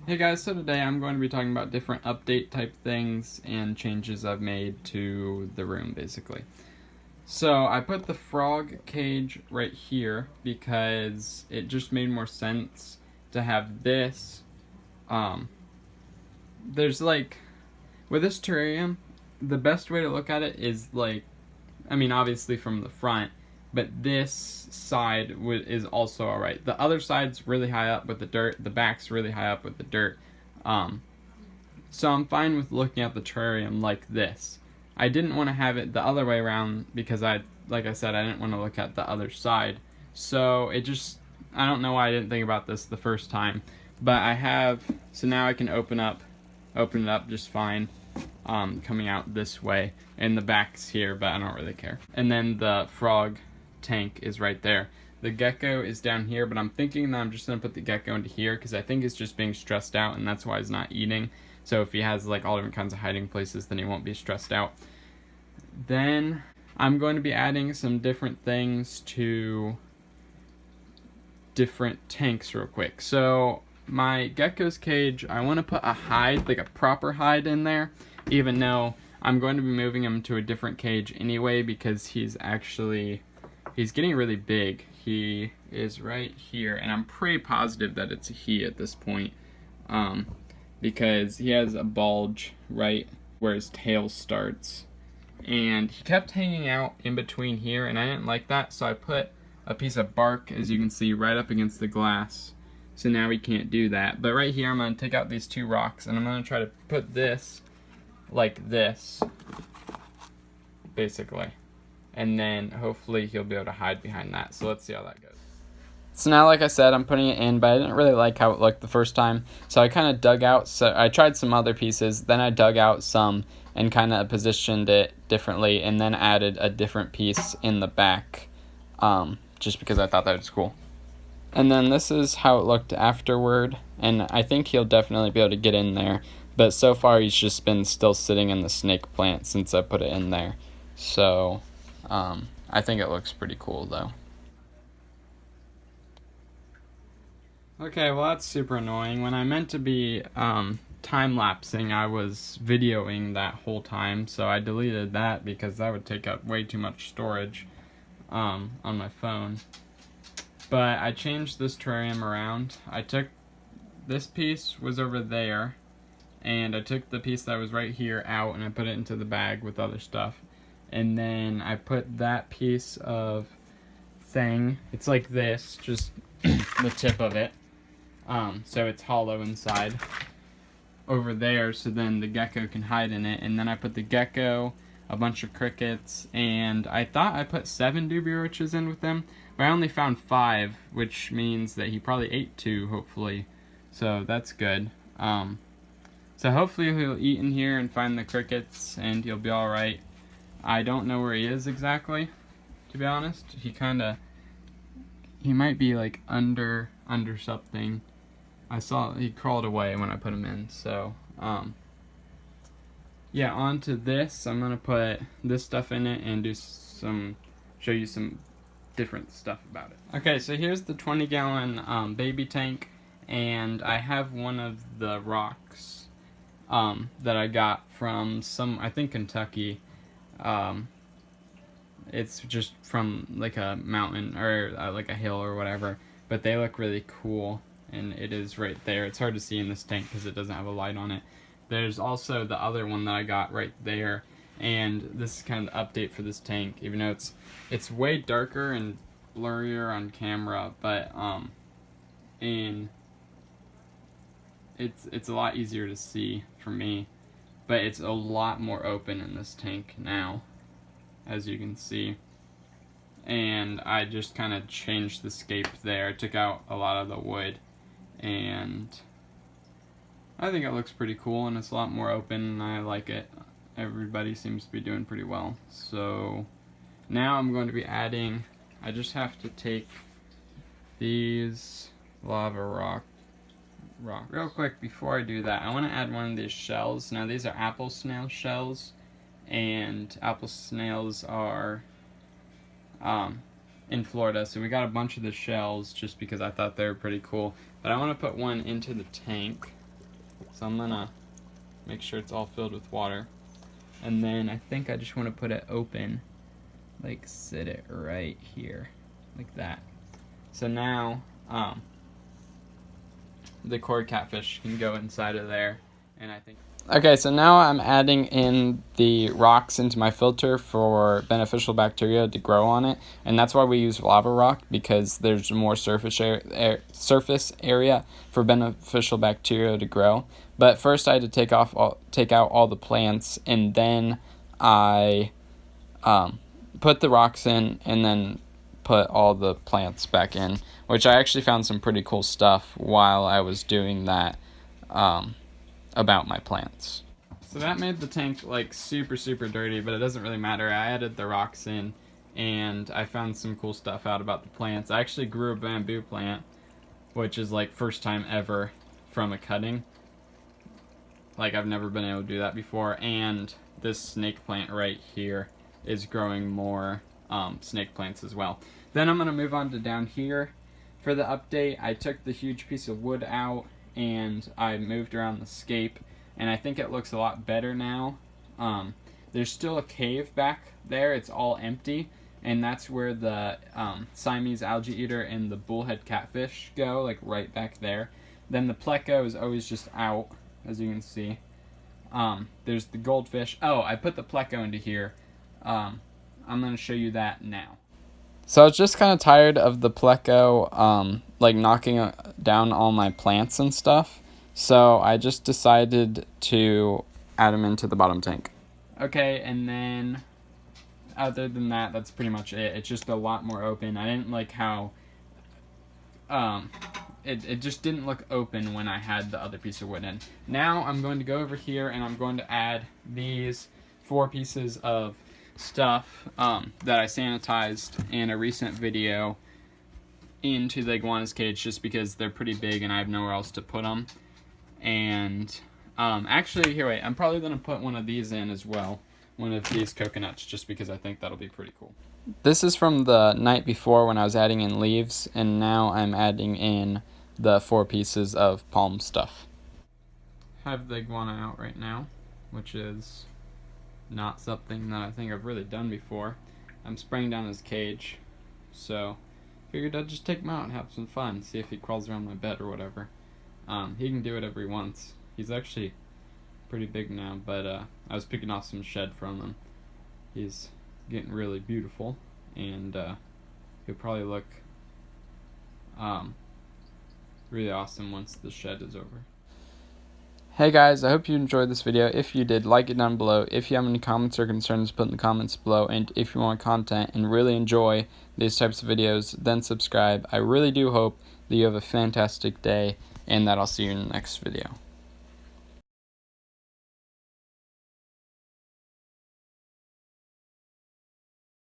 Hey guys, so today I'm going to be talking about different update type things and changes I've made to the room basically. So I put the frog cage right here because it just made more sense to have this. There's like, with this terrarium, the best way to look at it is like, I mean obviously from the front, but this side is also alright. The other side's really high up with the dirt, the back's really high up with the dirt. Um, so I'm fine with looking at the terrarium like this. I didn't want to have it the other way around because like I said, I didn't want to look at the other side. So I don't know why I didn't think about this the first time, but so now I can open it up just fine. Coming out this way, and the back's here, but I don't really care. And then the frog tank is right there. The gecko is down here, but I'm thinking that I'm just gonna put the gecko into here because I think it's just being stressed out, and that's why he's not eating. So if he has like all different kinds of hiding places, then he won't be stressed out. Then I'm going to be adding some different things to different tanks real quick. So my gecko's cage, I want to put a hide, like a proper hide in there, even though I'm going to be moving him to a different cage anyway because he's getting really big. He is right here, and I'm pretty positive that it's a he at this point, because he has a bulge right where his tail starts, and he kept hanging out in between here, and I didn't like that, so I put a piece of bark, as you can see, right up against the glass. So now he can't do that. But right here, I'm going to take out these two rocks, and I'm going to try to put this like this, basically. And then hopefully he'll be able to hide behind that. So let's see how that goes. So now, like I said, I'm putting it in, but I didn't really like how it looked the first time. So I kind of dug out, so I tried some other pieces, then I dug out some and kind of positioned it differently, and then added a different piece in the back, just because I thought that was cool. And then this is how it looked afterward, and I think he'll definitely be able to get in there, but so far he's just been still sitting in the snake plant since I put it in there. So I think it looks pretty cool though. Okay, well that's super annoying. When I meant to be time-lapsing, I was videoing that whole time, so I deleted that because that would take up way too much storage on my phone. But I changed this terrarium around. I took, this piece was over there, and I took the piece that was right here out and I put it into the bag with other stuff. And then I put that piece of thing, it's like this, just the tip of it, so it's hollow inside, over there, so then the gecko can hide in it. And then I put the gecko, a bunch of crickets, and I thought I put 7 dubia roaches in with them, but I only found 5, which means that he probably ate 2, hopefully, so that's good. So hopefully he'll eat in here and find the crickets, and he'll be alright. I don't know where he is exactly, to be honest. He might be like under something. I saw he crawled away when I put him in, so, yeah, onto this. I'm gonna put this stuff in it and show you some different stuff about it. Okay, so here's the 20-gallon baby tank, and I have one of the rocks that I got from I think Kentucky. It's just from like a mountain or like a hill or whatever, but they look really cool, and it is right there. It's hard to see in this tank because it doesn't have a light on it. There's also the other one that I got right there, and this is kind of the update for this tank, even though it's way darker and blurrier on camera, but and it's a lot easier to see for me, but it's a lot more open in this tank now, as you can see. And I just kind of changed the scape there. I took out a lot of the wood, and I think it looks pretty cool, and it's a lot more open, and I like it. Everybody seems to be doing pretty well. So now I'm going to be adding, I just have to take these lava rock. Real quick, before I do that, I want to add one of these shells. Now these are apple snail shells, and apple snails are in Florida, so we got a bunch of the shells just because I thought they were pretty cool. But I want to put one into the tank, So I'm gonna make sure it's all filled with water. And then I think I just want to put it open, like sit it right here, like that. So now the cord catfish can go inside of there, and I think. Okay, so now I'm adding in the rocks into my filter for beneficial bacteria to grow on it, and that's why we use lava rock, because there's more surface area for beneficial bacteria to grow. But first I had to take out all the plants, and then I put the rocks in, and then put all the plants back in, which I actually found some pretty cool stuff while I was doing that about my plants. So that made the tank like super dirty, but it doesn't really matter. I added the rocks in, and I found some cool stuff out about the plants. I actually grew a bamboo plant, which is like first time ever from a cutting. Like I've never been able to do that before, and this snake plant right here is growing more snake plants as well. Then I'm going to move on to down here. For the update, I took the huge piece of wood out and I moved around the scape, and I think it looks a lot better now. There's still a cave back there, it's all empty, and that's where the Siamese algae eater and the bullhead catfish go, like right back there. Then the pleco is always just out, as you can see. There's the goldfish. Oh, I put the pleco into here. I'm going to show you that now. So I was just kind of tired of the pleco like knocking down all my plants and stuff. So I just decided to add them into the bottom tank. Okay, and then other than that, that's pretty much it. It's just a lot more open. I didn't like how it just didn't look open when I had the other piece of wood in. Now I'm going to go over here and I'm going to add these 4 pieces of stuff that I sanitized in a recent video into the iguana's cage, just because they're pretty big and I have nowhere else to put them. And actually, here, wait, I'm probably going to put one of these in as well, one of these coconuts, just because I think that'll be pretty cool. This is from the night before when I was adding in leaves, and now I'm adding in the 4 pieces of palm stuff. I have the iguana out right now, which is not something that I think I've really done before. I'm spraying down his cage, so figured I'd just take him out and have some fun, see if he crawls around my bed or whatever. He can do whatever he wants. He's actually pretty big now, but I was picking off some shed from him. He's getting really beautiful, and he'll probably look really awesome once the shed is over. Hey guys, I hope you enjoyed this video. If you did, like it down below. If you have any comments or concerns, put in the comments below. And if you want content and really enjoy these types of videos, then subscribe. I really do hope that you have a fantastic day and that I'll see you in the next video.